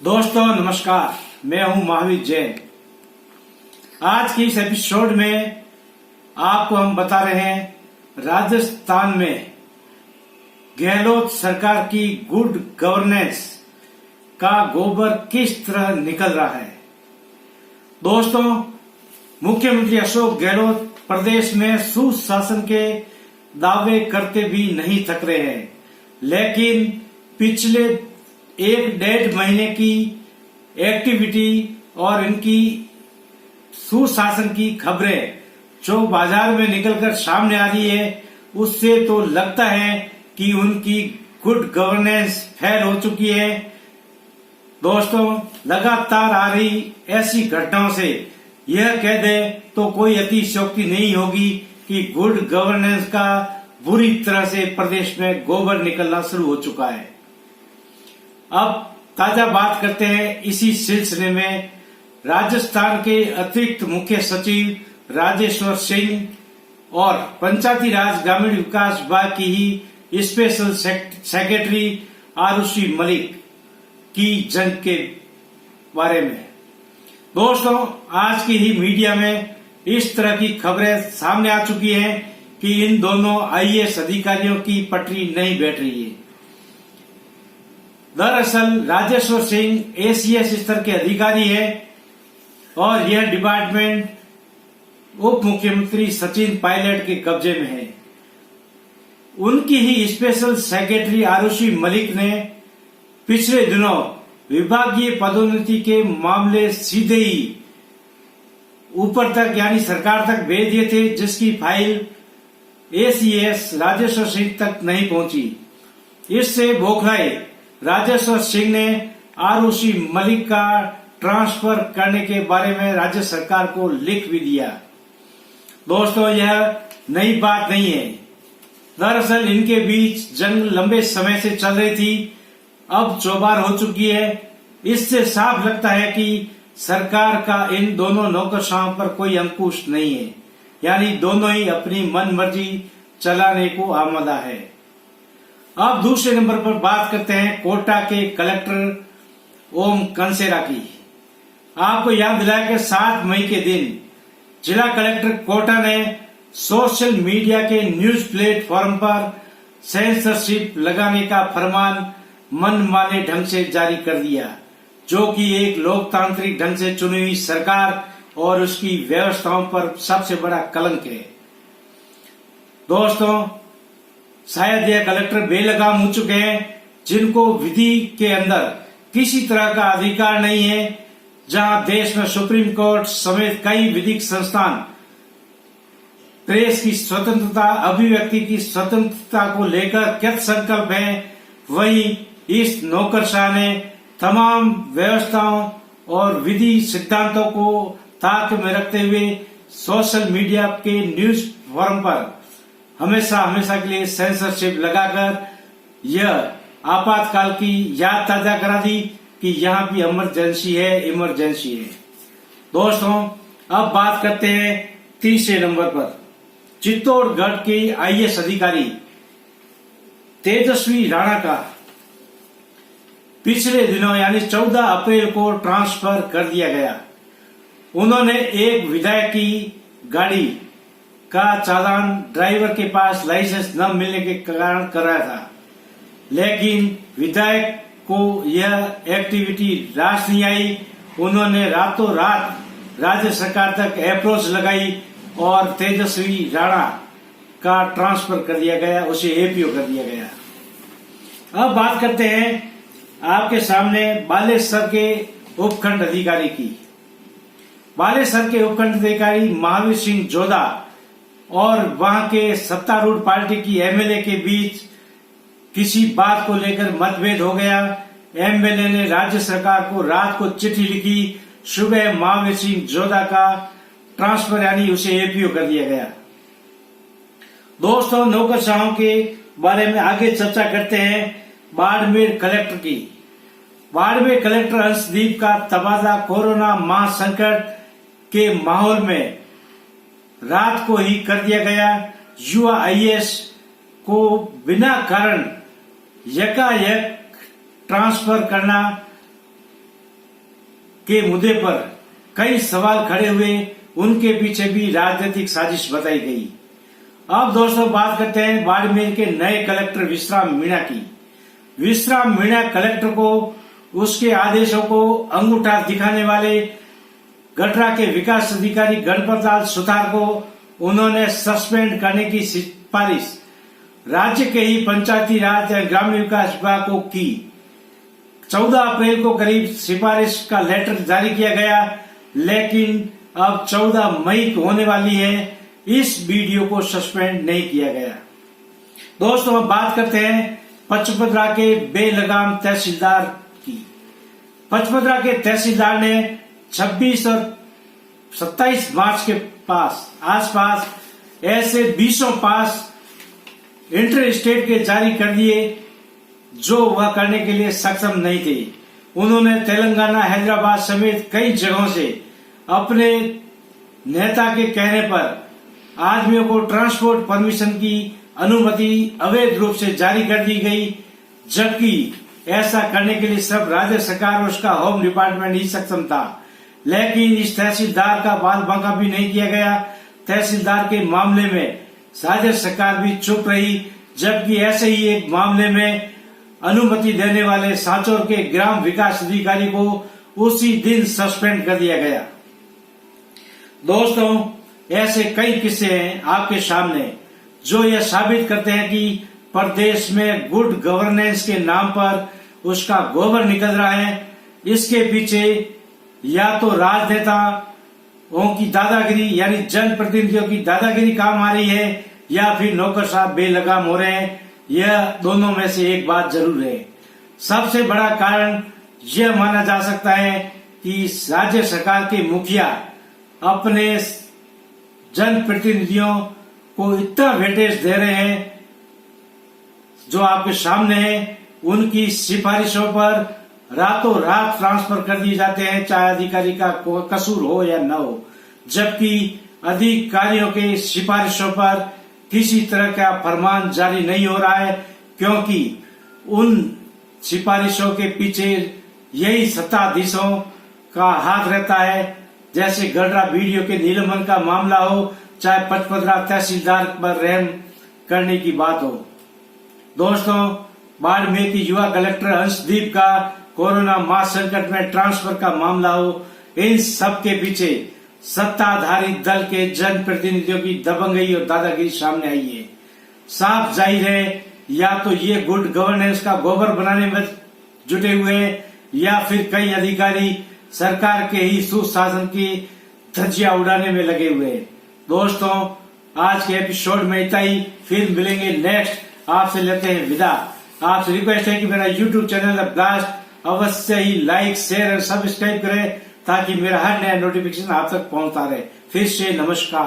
दोस्तों नमस्कार, मैं हूं महावीर जैन। आज की इस एपिसोड में आपको हम बता रहे हैं राजस्थान में गहलोत सरकार की गुड गवर्नेंस का गोबर किस तरह निकल रहा है। दोस्तों, मुख्यमंत्री अशोक गहलोत प्रदेश में सुशासन के दावे करते भी नहीं थक रहे हैं, लेकिन पिछले 1-1.5 महीने की एक्टिविटी और इनकी सुशासन की खबरें जो बाजार में निकलकर सामने आ रही है, उससे तो लगता है कि उनकी गुड गवर्नेंस फेल हो चुकी है। दोस्तों, लगातार आ रही ऐसी घटनाओं से यह कह दे तो कोई अतिशयोक्ति नहीं होगी कि गुड गवर्नेंस का बुरी तरह से प्रदेश में गोबर निकलना शुरू हो चुका है। अब ताजा बात करते हैं इसी सिलसिले में राजस्थान के अतिरिक्त मुख्य सचिव राजेश्वर सिंह और पंचायती राज ग्रामीण विकास विभाग की ही स्पेशल सेक्रेटरी आरुषि मलिक की जंग के बारे में। दोस्तों, आज की ही मीडिया में इस तरह की खबरें सामने आ चुकी हैं कि इन दोनों आईएएस अधिकारियों की पटरी नहीं बैठ रही है। दरअसल राजेश्वर सिंह एसीएस स्तर के अधिकारी है और यह डिपार्टमेंट उप मुख्यमंत्री सचिन पायलट के कब्जे में है। उनकी ही स्पेशल सेक्रेटरी आरुषि मलिक ने पिछले दिनों विभागीय पदोन्नति के मामले सीधे ही ऊपर तक यानी सरकार तक भेज दिए थे, जिसकी फाइल एसीएस राजेश्वर सिंह तक नहीं पहुंची। इससे बौखलाए राजेश्वर सिंह ने आरुषि मलिक का ट्रांसफर करने के बारे में राज्य सरकार को लिख भी दिया। दोस्तों, यह नई बात नहीं है। दरअसल इनके बीच जंग लंबे समय से चल रही थी, अब चौबार हो चुकी है। इससे साफ लगता है कि सरकार का इन दोनों नौकरशाहों पर कोई अंकुश नहीं है, यानी दोनों ही अपनी मन मर्जी चलाने को आमादा है। अब दूसरे नंबर पर बात करते हैं कोटा के कलेक्टर ओम कंसेरा की। आपको याद दिलाया कि 7 मई के दिन जिला कलेक्टर कोटा ने सोशल मीडिया के न्यूज प्लेटफॉर्म पर सेंसरशिप लगाने का फरमान मनमाने ढंग से जारी कर दिया, जो कि एक लोकतांत्रिक ढंग से चुनी हुई सरकार और उसकी व्यवस्थाओं पर सबसे बड़ा कलंक है। दोस्तों, शायद यह कलेक्टर बेलगाम हो चुके हैं, जिनको विधि के अंदर किसी तरह का अधिकार नहीं है। जहां देश में सुप्रीम कोर्ट समेत कई विधिक संस्थान प्रेस की स्वतंत्रता, अभिव्यक्ति की स्वतंत्रता को लेकर कृत संकल्प है, वहीं इस नौकरशाह ने तमाम व्यवस्थाओं और विधि सिद्धांतों को ताक में रखते हुए सोशल मीडिया के न्यूज फोरम पर हमेशा के लिए सेंसरशिप लगाकर यह आपातकाल की याद ताजा करा दी कि यहाँ भी इमरजेंसी है। दोस्तों, अब बात करते हैं तीसरे नंबर पर चित्तौड़गढ़ के आईएएस अधिकारी तेजस्वी राणा का पिछले दिनों यानी 14 अप्रैल को ट्रांसफर कर दिया गया। उन्होंने एक विधायक की गाड़ी का चालान ड्राइवर के पास लाइसेंस न मिलने के कारण कराया था, लेकिन विधायक को यह एक्टिविटी रास नहीं आई। उन्होंने रातों रात राज्य सरकार तक अप्रोच लगाई और तेजस्वी राणा का ट्रांसफर कर दिया गया, उसे एपीओ कर दिया गया। अब बात करते हैं आपके सामने बालेश्वर के उपखंड अधिकारी की। बालेश्वर के उपखंड अधिकारी महावीर सिंह जोधा और वहां के सत्तारूढ़ पार्टी की एमएलए के बीच किसी बात को लेकर मतभेद हो गया। एमएलए ने राज्य सरकार को रात को चिट्ठी लिखी, सुबह महावीर सिंह जोधा का ट्रांसफर यानी उसे एपीओ कर दिया गया। दोस्तों, नौकरशाहों के बारे में आगे चर्चा करते हैं बाड़मेर कलेक्टर की। बाड़मेर कलेक्टर अंशदीप का तबादला कोरोना महासंकट के माहौल में रात को ही कर दिया गया। युवा आईएएस को बिना कारण यकायक ट्रांसफर करना के मुद्दे पर कई सवाल खड़े हुए, उनके पीछे भी राजनीतिक साजिश बताई गई। अब दोस्तों बात करते हैं बाड़मेर के नए कलेक्टर विश्राम मीणा की। विश्राम मीणा कलेक्टर को उसके आदेशों को अंगूठा दिखाने वाले गडरा के विकास अधिकारी गणपत लाल सुतार को उन्होंने सस्पेंड करने की सिफारिश राज्य के ही पंचायती राज और ग्रामीण विकास विभाग को की। 14 अप्रैल को करीब सिफारिश का लेटर जारी किया गया, लेकिन अब 14 मई को होने वाली है, इस वीडियो को सस्पेंड नहीं किया गया। दोस्तों अब बात करते हैं पचपदरा के बेलगाम तहसीलदार की। पचपदरा के तहसीलदार ने 26 और 27 मार्च के आसपास ऐसे 20 पास इंटर स्टेट के जारी कर दिए जो वह करने के लिए सक्षम नहीं थे। उन्होंने तेलंगाना, हैदराबाद समेत कई जगहों से अपने नेता के कहने पर आदमियों को ट्रांसपोर्ट परमिशन की अनुमति अवैध रूप से जारी कर दी गई, जबकि ऐसा करने के लिए सिर्फ राज्य सरकार और उसका होम डिपार्टमेंट ही सक्षम था। लेकिन इस तहसीलदार का बाल बांका भी नहीं किया गया। तहसीलदार के मामले में राज्य सरकार भी चुप रही, जबकि ऐसे ही एक मामले में अनुमति देने वाले सांचौर के ग्राम विकास अधिकारी को उसी दिन सस्पेंड कर दिया गया। दोस्तों ऐसे कई किस्से हैं आपके सामने जो यह साबित करते हैं कि प्रदेश में गुड गवर्नेंस के नाम पर उसका गोबर निकल रहा है। इसके पीछे या तो राजनेताओं की दादागिरी यानी जनप्रतिनिधियों की दादागिरी काम आ रही है, या फिर नौकरशाह बेलगाम हो रहे हैं। यह दोनों में से एक बात जरूर है। सबसे बड़ा कारण यह माना जा सकता है कि राज्य सरकार के मुखिया अपने जनप्रतिनिधियों को इतना वेटेज दे रहे हैं जो आपके सामने है। उनकी सिफारिशों पर रातों रात ट्रांसफर कर दिए जाते हैं, चाहे अधिकारी का कसूर हो या न हो, जबकि अधिकारियों के सिफारिशों पर किसी तरह का फरमान जारी नहीं हो रहा है, क्योंकि उन सिफारिशों के पीछे यही सत्ताधीशों का हाथ रहता है। जैसे गडरा वीडियो के निलंबन का मामला हो, चाहे पचपदरा तहसीलदार पर रहम करने की बात हो। दोस्तों बाड़मेर की युवा कलेक्टर हंसदीप का कोरोना महासंकट में ट्रांसफर का मामला हो, इन सब के पीछे सत्ताधारी दल के जनप्रतिनिधियों की दबंगई और दादागिरी सामने आई है। साफ जाहिर है या तो ये गुड गवर्नेंस का गोबर बनाने में जुटे हुए हैं, या फिर कई अधिकारी सरकार के ही सुशासन की धज्जियां उड़ाने में लगे हुए हैं। दोस्तों आज के एपिसोड में इतना ही, फिर मिलेंगे नेक्स्ट। आपसे लेते हैं विदा। आपसे रिक्वेस्ट है कि मेरा यूट्यूब चैनल ब्लास्ट अवश्य ही लाइक, शेयर और सब्सक्राइब करें, ताकि मेरा हर नया नोटिफिकेशन आप तक पहुंचता रहे। फिर से नमस्कार।